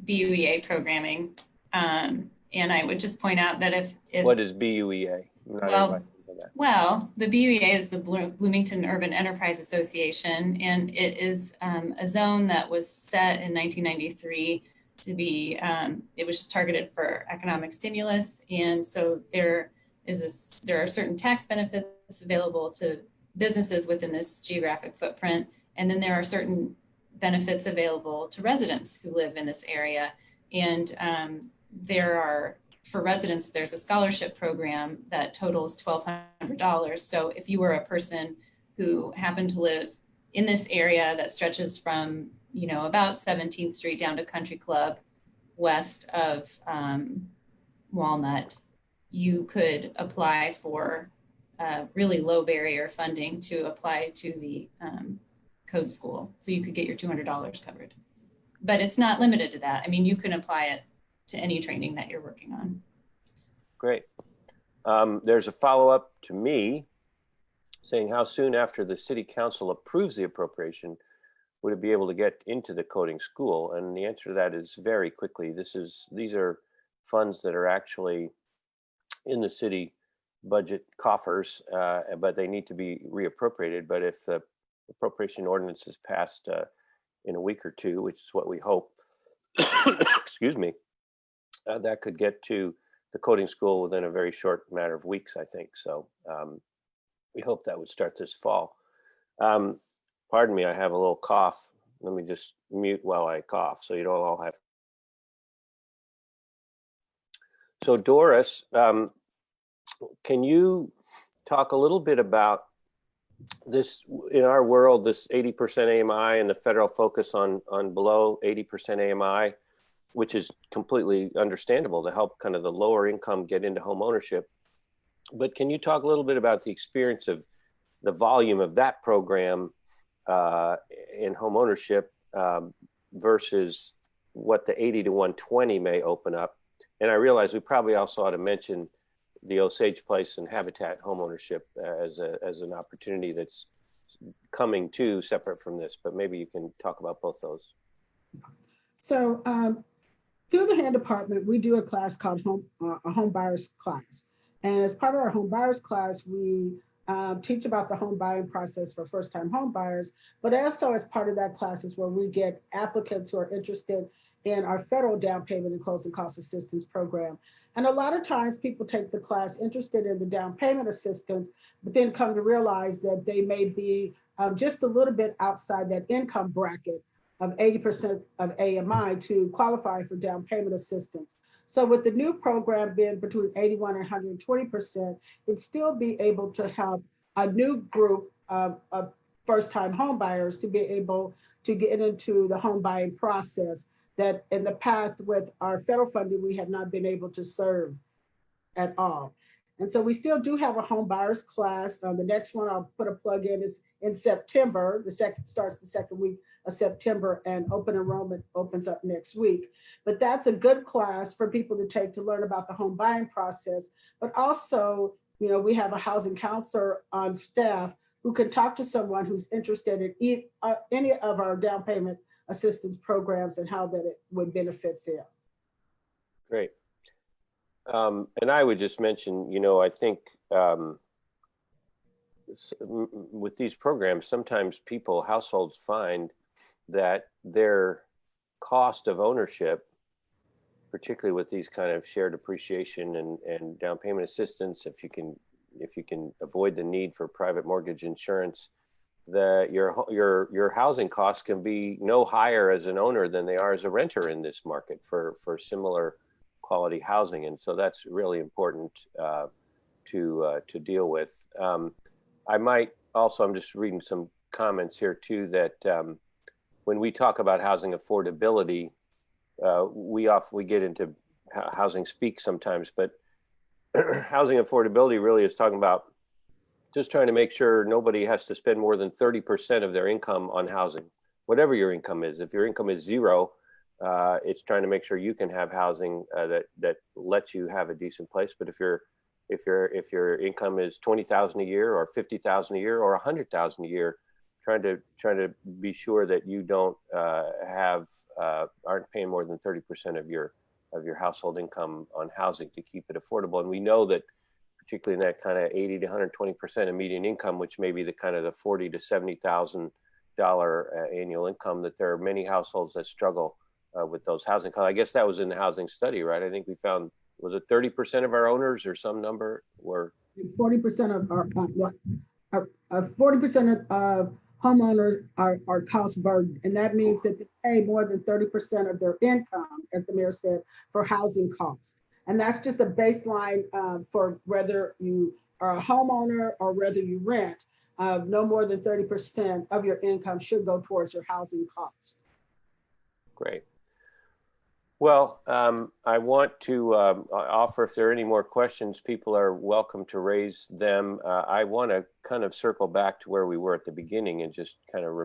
BUEA programming. And I would just point out that if what is BUEA? Well, the BUEA is the Bloomington Urban Enterprise Association, and it is a zone that was set in 1993 to be, it was just targeted for economic stimulus. And so there are certain tax benefits available to businesses within this geographic footprint. And then there are certain benefits available to residents who live in this area. And for residents, there's a scholarship program that totals $1,200. So if you were a person who happened to live in this area that stretches from, about 17th Street down to Country Club, west of Walnut, you could apply for really low barrier funding to apply to the code school. So you could get your $200 covered, but it's not limited to that. I mean, you can apply it to any training that you're working on. Great. There's a follow-up to me saying, how soon after the city council approves the appropriation would it be able to get into the coding school? And the answer to that is very quickly. These are funds that are actually in the city budget coffers, but they need to be reappropriated. But if the appropriation ordinance is passed in a week or two, which is what we hope, excuse me, that could get to the coding school within a very short matter of weeks, I think. So we hope that would start this fall. Pardon me, I have a little cough. Let me just mute while I cough so you don't all have. So Doris, can you talk a little bit about this in our world, this 80% AMI and the federal focus on below 80% AMI, which is completely understandable to help kind of the lower income get into home ownership. But can you talk a little bit about the experience of the volume of that program in home ownership versus what the 80 to 120 may open up? And I realize we probably also ought to mention the Osage Place and Habitat homeownership as an opportunity that's coming too, separate from this, but maybe you can talk about both those. So through the hand department, we do a class called a home buyers class. And as part of our home buyers class, we teach about the home buying process for first-time home buyers, but also as part of that class is where we get applicants who are interested in our federal down payment and closing cost assistance program. And a lot of times people take the class interested in the down payment assistance, but then come to realize that they may be just a little bit outside that income bracket of 80% of AMI to qualify for down payment assistance. So with the new program being between 81 and 120%, it'd still be able to help a new group of first-time home buyers to be able to get into the home buying process that in the past with our federal funding, we have not been able to serve at all. And so we still do have a home buyers class. The next one I'll put a plug in is in September. Starts the second week of September, and open enrollment opens up next week. But that's a good class for people to take to learn about the home buying process. But also, you know, we have a housing counselor on staff who can talk to someone who's interested in any of our down payment assistance programs and how that it would benefit them. Great. And I would just mention, you know, I think with these programs, sometimes households find that their cost of ownership, particularly with these kind of shared appreciation and down payment assistance, if you can avoid the need for private mortgage insurance, that your housing costs can be no higher as an owner than they are as a renter in this market for similar quality housing. And so that's really important to deal with. I might also, I'm just reading some comments here too, that when we talk about housing affordability, we get into housing speak sometimes, but housing affordability really is talking about just trying to make sure nobody has to spend more than 30% of their income on housing, whatever your income is. If your income is zero, it's trying to make sure you can have housing that lets you have a decent place. But if your income is $20,000 a year or $50,000 a year or $100,000 a year, trying to be sure that you don't aren't paying more than 30% of your household income on housing to keep it affordable. And we know that particularly in that kind of 80 to 120% of median income, which may be the kind of the $40,000 to $70,000 annual income, that there are many households that struggle with those housing costs. I guess that was in the housing study, right? I think we found, was it 30% of our owners or some number were 40% of our 40% of homeowners are cost burdened, and that means that they pay more than 30% of their income, as the mayor said, for housing costs. And that's just a baseline for whether you are a homeowner or whether you rent. No more than 30% of your income should go towards your housing costs. Great. Well, I want to offer, if there are any more questions, people are welcome to raise them. I want to kind of circle back to where we were at the beginning and just kind of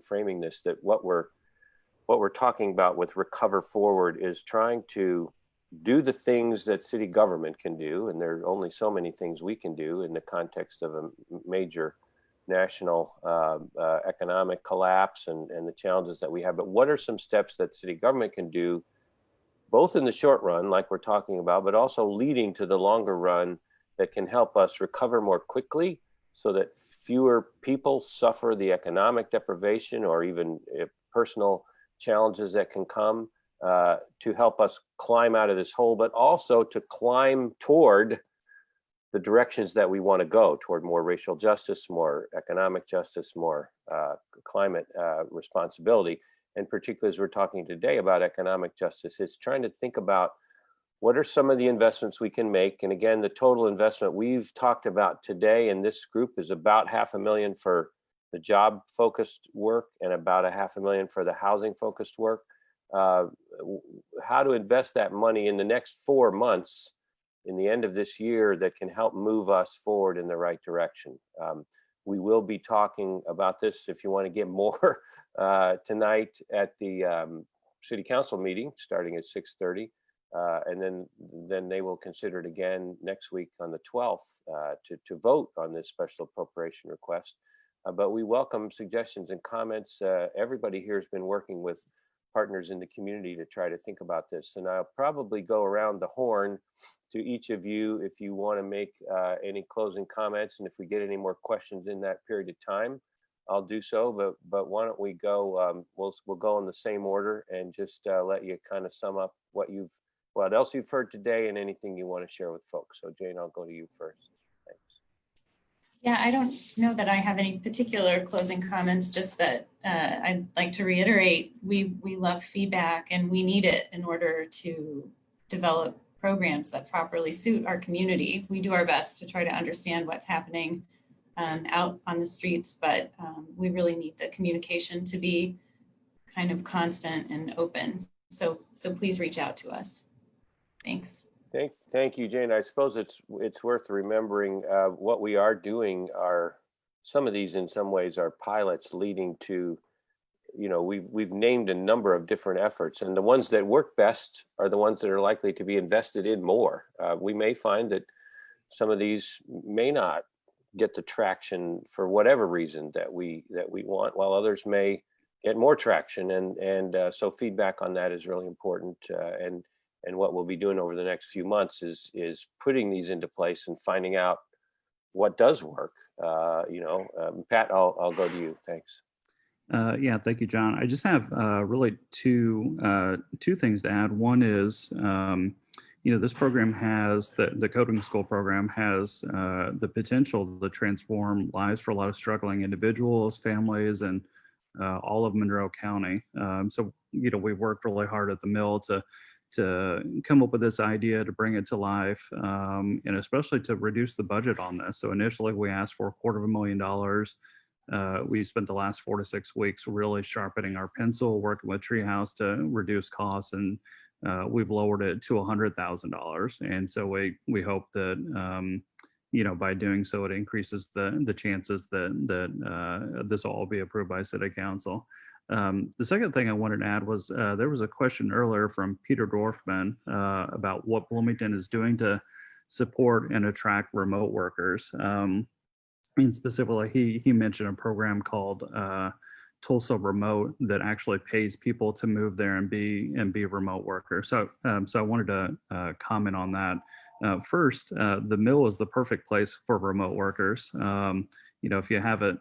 framing this, that what we're talking about with Recover Forward is trying to do the things that city government can do. And there are only so many things we can do in the context of a major national economic collapse and the challenges that we have. But what are some steps that city government can do, both in the short run, like we're talking about, but also leading to the longer run that can help us recover more quickly so that fewer people suffer the economic deprivation or even personal challenges that can come, to help us climb out of this hole, but also to climb toward the directions that we want to go toward: more racial justice, more economic justice, more climate responsibility. And particularly as we're talking today about economic justice, it's trying to think about what are some of the investments we can make. And again, the total investment we've talked about today in this group is about $500,000 for the job focused work and about $500,000 for the housing focused work. How to invest that money in the next 4 months in the end of this year that can help move us forward in the right direction. We will be talking about this, if you want to get more, tonight at the city council meeting starting at 6:30. And then they will consider it again next week on the 12th to vote on this special appropriation request. But we welcome suggestions and comments. Everybody here has been working with partners in the community to try to think about this. And I'll probably go around the horn to each of you if you want to make any closing comments. And if we get any more questions in that period of time, I'll do so. But why don't we go, we'll go in the same order and just let you kind of sum up what else you've heard today and anything you want to share with folks. So Jane, I'll go to you first. Thanks. Yeah, I don't know that I have any particular closing comments, just that I'd like to reiterate, we love feedback and we need it in order to develop programs that properly suit our community. We do our best to try to understand what's happening out on the streets, but we really need the communication to be kind of constant and open. So please reach out to us. Thanks. Thank you, Jane. I suppose it's worth remembering what we are doing are, some of these in some ways are pilots leading to, we've named a number of different efforts, and the ones that work best are the ones that are likely to be invested in more. We may find that some of these may not get the traction for whatever reason that we want, while others may get more traction. And so feedback on that is really important. And what we'll be doing over the next few months is putting these into place and finding out what does work. Pat, I'll go to you. Thanks. Yeah, thank you, John. I just have really two things to add. One is, this program has, the coding school program has the potential to transform lives for a lot of struggling individuals, families, and all of Monroe County. So, we worked really hard at the mill to come up with this idea, to bring it to life, and especially to reduce the budget on this. So initially we asked for $250,000. We spent the last 4 to 6 weeks really sharpening our pencil, working with Treehouse to reduce costs, and we've lowered it to $100,000. And so we hope that by doing so, it increases the chances that this will all be approved by City Council. The second thing I wanted to add was there was a question earlier from Peter Dorfman about what Bloomington is doing to support and attract remote workers. And specifically, he mentioned a program called Tulsa Remote that actually pays people to move there and be remote workers. So I wanted to comment on that. First, the mill is the perfect place for remote workers. If you haven't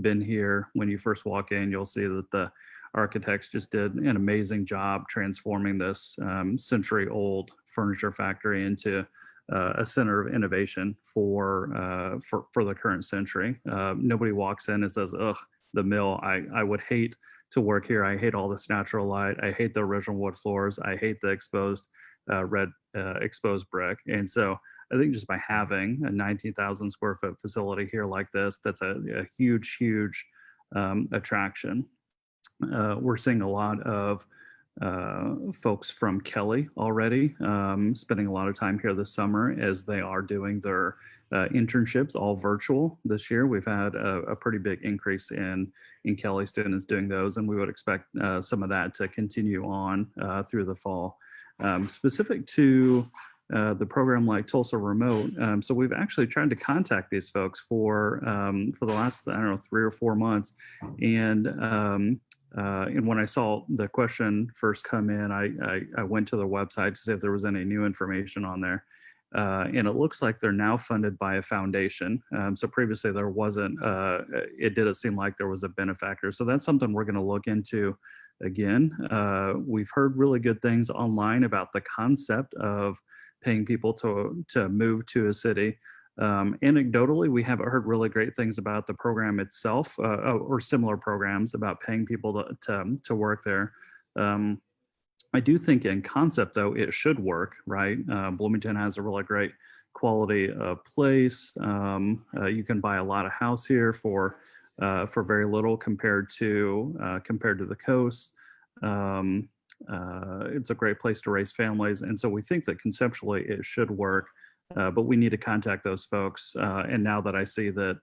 been here, when you first walk in, you'll see that the architects just did an amazing job transforming this century-old furniture factory into a center of innovation for the current century. Nobody walks in and says, "Ugh, the mill. I would hate to work here. I hate all this natural light. I hate the original wood floors. I hate the exposed red exposed brick." And so I think just by having a 19,000 square foot facility here like this, that's a huge attraction. We're seeing a lot of folks from Kelly already spending a lot of time here this summer as they are doing their internships, all virtual this year. We've had a pretty big increase in Kelly students doing those, and we would expect some of that to continue on through the fall. Specific to the program like Tulsa Remote, so we've actually tried to contact these folks for the last 3 or 4 months, and when I saw the question first come in, I went to their website to see if there was any new information on there, And it looks like they're now funded by a foundation. So previously there wasn't, it didn't seem like there was a benefactor. So that's something we're going to look into again. We've heard really good things online about the concept of paying people to move to a city. Anecdotally, we haven't heard really great things about the program itself, or similar programs about paying people to work there. I do think in concept, though, it should work, right? Bloomington has a really great quality place. You can buy a lot of house here for very little compared to the coast. It's a great place to raise families, and so we think that conceptually it should work. But we need to contact those folks. And now that I see that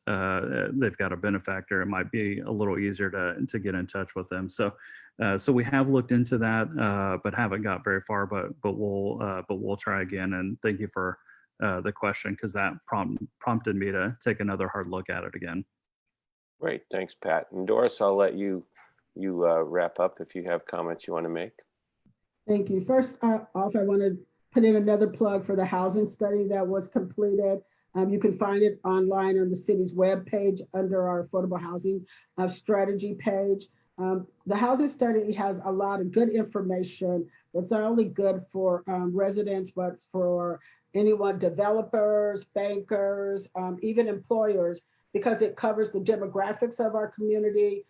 they've got a benefactor, it might be a little easier to get in touch with them. So we have looked into that, but haven't got very far. But we'll try again. And thank you for the question, because that prompted me to take another hard look at it again. Great, thanks, Pat. And Doris, I'll let you wrap up if you have comments you want to make. Thank you. First off, I want to put in another plug for the housing study that was completed. You can find it online on the city's webpage under our affordable housing strategy page. The housing study has a lot of good information that's not only good for residents, but for anyone, developers, bankers, even employers, because it covers the demographics of our community,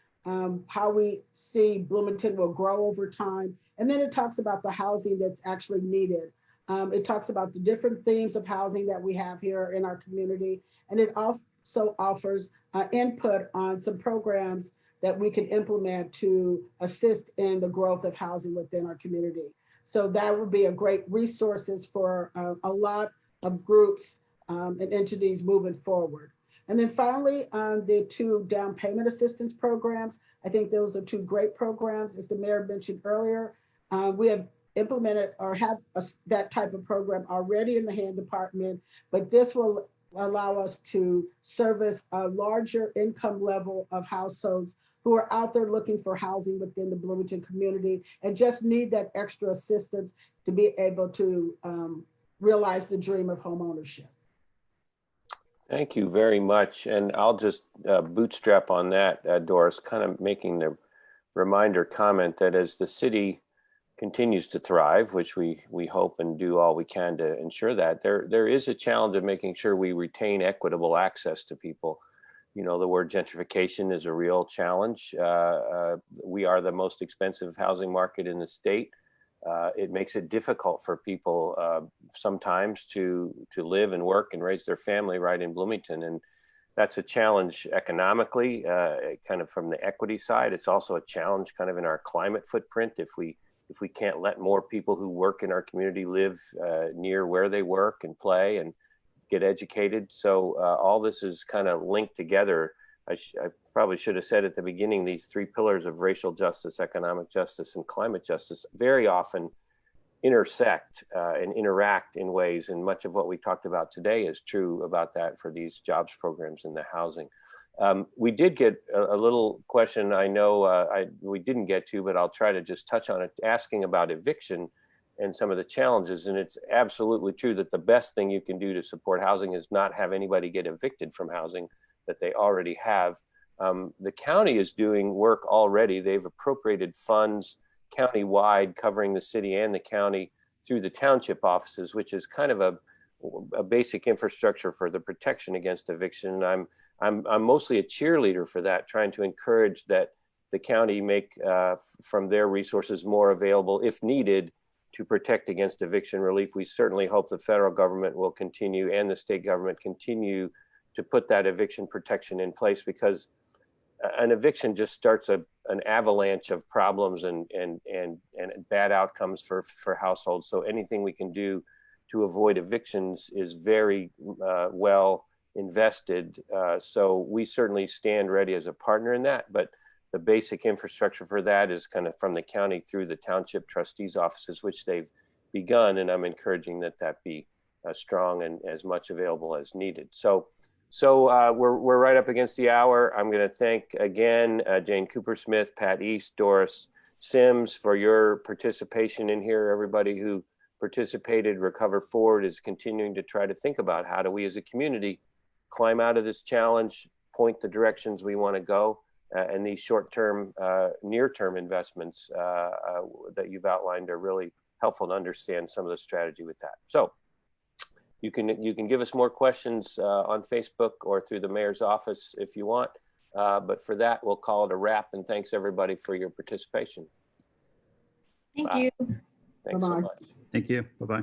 how we see Bloomington will grow over time. And then it talks about the housing that's actually needed. It talks about the different themes of housing that we have here in our community. And it also offers input on some programs that we can implement to assist in the growth of housing within our community. So that would be a great resources for a lot of groups and entities moving forward. And then finally, the 2 down payment assistance programs. I think those are 2 great programs. As the mayor mentioned earlier, we have implemented or have that type of program already in the hand department, but this will allow us to service a larger income level of households who are out there looking for housing within the Bloomington community and just need that extra assistance to be able to realize the dream of home ownership. Thank you very much. And I'll just bootstrap on that, Doris, kind of making the reminder comment that as the city continues to thrive, which we hope and do all we can to ensure that, there is a challenge of making sure we retain equitable access to people. You know, the word gentrification is a real challenge. We are the most expensive housing market in the state. It makes it difficult for people sometimes to live and work and raise their family right in Bloomington. And that's a challenge economically, kind of from the equity side. It's also a challenge kind of in our climate footprint. If we can't let more people who work in our community live near where they work and play and get educated. So all this is kind of linked together. I probably should have said at the beginning, these 3 pillars of racial justice, economic justice, and climate justice very often intersect and interact in ways, and much of what we talked about today is true about that for these jobs programs in the housing. We did get a little question I know we didn't get to, but I'll try to just touch on it, asking about eviction and some of the challenges. And it's absolutely true that the best thing you can do to support housing is not have anybody get evicted from housing that they already have. The county is doing work already. They've appropriated funds county-wide covering the city and the county through the township offices, which is kind of a basic infrastructure for the protection against eviction. I'm mostly a cheerleader for that, trying to encourage that the county make from their resources more available if needed to protect against eviction relief. We certainly hope the federal government will continue and the state government continue to put that eviction protection in place, because an eviction just starts an avalanche of problems and bad outcomes for households. So anything we can do to avoid evictions is very well invested. So we certainly stand ready as a partner in that, but the basic infrastructure for that is kind of from the county through the township trustees offices, which they've begun, and I'm encouraging that be strong and as much available as needed. So we're right up against the hour. I'm going to thank again Jane Cooper-Smith, Pat East, Doris Sims for your participation in here, everybody who participated, Recover Forward is continuing to try to think about how do we as a community climb out of this challenge, point the directions we want to go, and these short-term, near-term investments that you've outlined are really helpful to understand some of the strategy with that. So you can give us more questions on Facebook or through the mayor's office if you want. But for that, we'll call it a wrap, and thanks everybody for your participation. Thank Bye. you. Thanks so Bye-bye. much. Thank you. Bye-bye.